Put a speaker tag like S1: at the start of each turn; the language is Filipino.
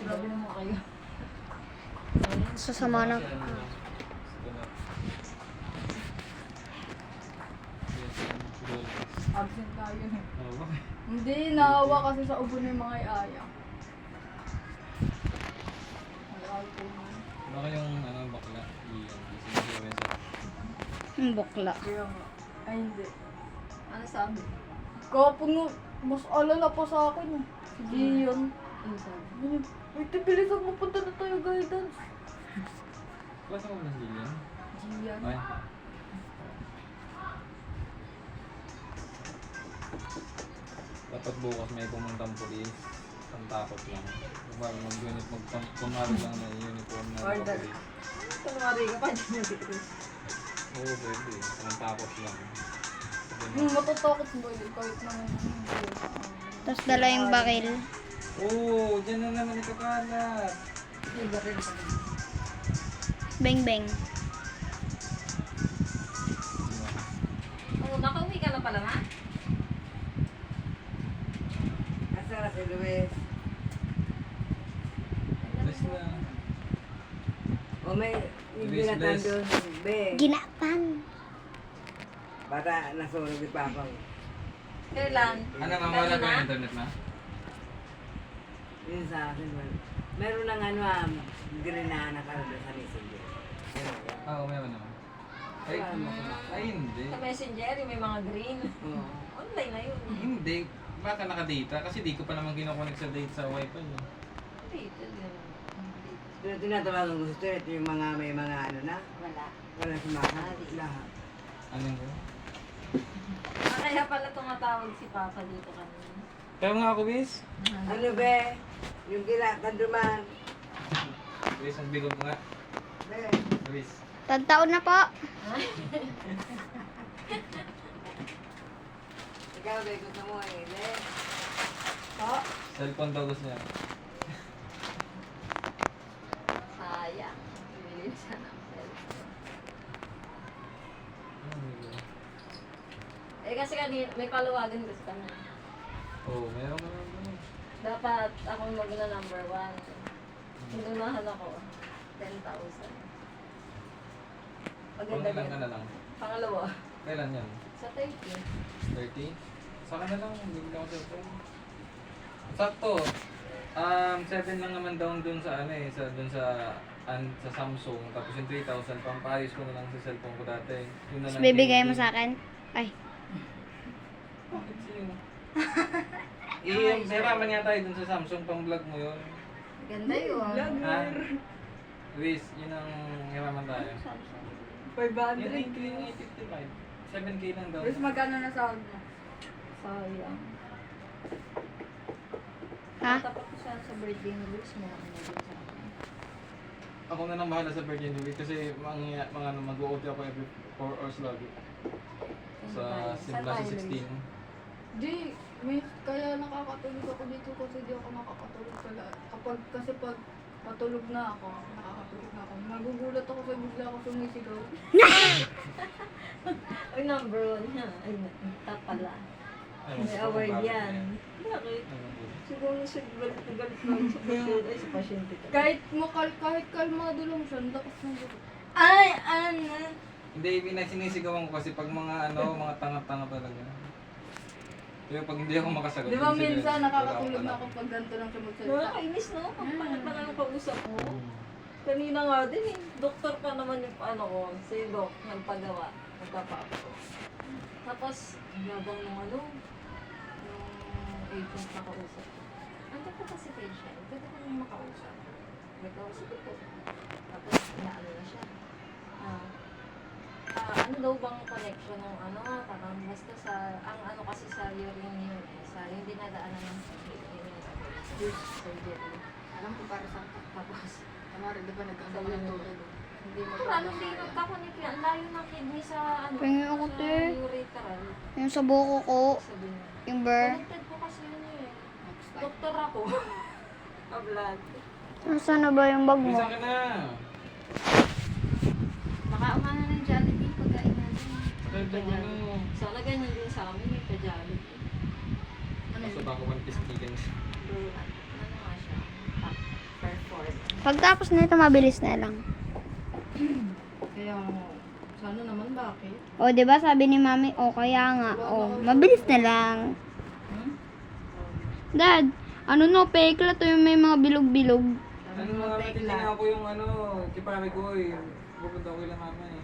S1: Grabe naman kayo.
S2: Sasama na.
S1: Absent tayo eh.
S3: Oo, bakit?
S1: Hindi, naawa kasi sa ubo ng mga aya.
S3: Baka yung ano, bakla. Iyan.
S2: Ang bakla.
S1: Kaya nga. Ay, hindi. Ano sabi? Kapag nga, mas alala pa sa akin eh. Si Gian. Ano sabi? Uy, tibilisan mo, punta na tayo guidance.
S3: Klase mo ba si Lilian?
S1: Gian.
S3: Ay. Dapat bukas may pumuntang pulis. Ang takot lang. Bago mag-unit, kumari lang na uniform na
S1: Or that.
S3: pulis.
S1: Kunwari ka pa, di mo si Chris.
S3: Oo, pwede. Ang takot lang.
S1: Matatakot mo yun, kahit naman hindi.
S2: Tapos dala yung bakil.
S3: Oo, dyan na naman ikakalat.
S1: May baril pa rin.
S2: Beng beng.
S4: Oh, nakauwi ka na pala, ma?
S5: Asara si Luis.
S3: Bless na.
S5: O may hindi
S3: Luis,
S5: na
S3: bless.
S5: doon. Be,
S2: Ginapang.
S5: bata nasulog ni Papa.
S4: Kailan?
S3: Ano, mamawala ko yung internet na?
S5: Yun sa akin. Meron ng ano, green na nakalala sa messenger.
S3: Oo, meron naman. Ay, ay hindi.
S4: Sa messenger, yung may mga green.
S5: Oo.
S4: Online na yun.
S3: Hindi. Baka nakadata kasi di ko pa naman kinoconnect sa date sa wifi. Eh.
S4: Dito, yun.
S5: Pero tinatawagan ko sa ito yung mga may mga ano na.
S4: Wala.
S5: Wala sumasagot lahat.
S3: Ano yun?
S4: Kaya pala tumatawag si Papa dito kanina.
S3: Kaya nga ako, Bis.
S5: Ano be? Yung kanduman.
S3: Bis, ang bigod mo nga.
S5: Be,
S3: Bis.
S2: Tagtaon na po.
S5: ikaw be, gusto mo eh. Be,
S4: Oh,
S3: Cellphone daw gusto niya.
S4: sayang. Bibili siya ng cellphone. Eh kasi kanina, may paluwagan gusto ka na.
S3: Oo, meron ka naman.
S4: Dapat ako magna number 1. Inunahan ako. 10,000. Maganda
S3: Kung ilan ka
S4: din.
S3: na lang.
S4: Pangalawa.
S3: Kailan yan?
S4: Sa 30.
S3: 30? Saka na lang, hindi ko ako cellphone. Sakto. 7 lang naman down dun sa ano eh, sa sa Samsung. Tapos yung 3,000, pampayos ko na lang sa cellphone ko dati. Yun na
S2: Tapos
S3: lang
S2: bibigay mo
S3: din.
S2: sa akin. Ay.
S3: Bakit sino? Ihiraman nga tayo dun sa Samsung, pang vlog mo yun.
S4: Ganda yun.
S3: Ha? Luis, yun ang hiraman tayo. Yun
S1: 500.
S3: ay 855. 7K lang daw.
S1: Tapos magkano na sahod mo?
S4: Sayang.
S2: Ha?
S4: Tapat ko siya sa birthday ni Luis mo. Ano din sa akin.
S3: Ako na lang bahala sa Virgin Week kasi mga mag-OT ako every 4 hours lagi. Sa simula sa 16.
S1: Di, may, kaya nakakatulog ako dito kasi di ako nakakatulog pala. Kasi pag matulog na ako, nakakatulog na ako. Nagugulat ako sa bigla ako sumisigaw.
S4: Ay, number 1 yan. Ay, top pala.
S3: Ayun,
S4: May
S3: so,
S4: award
S3: bakit
S4: yan. Bakit?
S3: Ayun, po.
S4: Siguro siya galit na galit lang sa pasyente. Ay, sa pasyente ka.
S1: Kahit kalmado lang siya, ang lakas ng gulo.
S4: Ay, ano?
S3: Hindi, sinisigawan ko kasi pag mga mga tanga-tanga talaga. Pero pag hindi ako makasagot.
S1: Di ba
S3: yun sila,
S1: minsan
S3: wala
S1: nakakatulog
S3: akong
S1: na ako pag ganito lang siya magsalita?
S4: Nakakainis, no? Pagpalat na lang kausap mo.
S3: alam.
S4: Kanina nga din eh. Doktor pa naman yung ano ko. Si Doc, nagpagawa. Nagpapa-ako. Tapos, yabang ng ano, yung agent na kausap ko. Ano pa kasi patient? Pwede ko nang makausap. May kausap ko. Tapos, inaano na siya. Ano daw bang connection ng ano? Parang basta sa, ang ano kasi sa urine yun eh. Sa yung dinadaanan ng surgery.
S1: Alam ko para sa
S4: Tapos,
S1: kamari, di ba nagkano ka ng tubig? Hindi mo
S4: lalo hindi nagkakonect yan. Ang layo ng kidney sa ano,
S2: Pengen ako,
S4: sa
S2: te.
S4: urethral.
S2: Yung sa buko ko.
S4: Sabi niya.
S2: Yung burr.
S4: Connected ko kasi yun eh. Doktor ako. Ka-blood.
S2: Nasaan na ba yung bag mo?
S3: Bisa ka na.
S4: Baka umana ng Jollibee pagkain natin.
S3: Pwede mo na.
S4: Sana ganyan din sa amin. May pa-Jollibee.
S3: Kaso baka one piece chicken.
S4: Ano nga siya?
S2: Pagtapos nito, mabilis na lang.
S1: Kaya, sana naman bakit?
S2: O, di ba sabi ni mami, o kaya nga, o, mabilis na lang.
S1: Hmm?
S2: Dad, ano no, pekla to yung may mga bilog-bilog.
S3: Ano nga, titignan ako yung ano, kipare ko eh. Pupunta ko kila mama eh.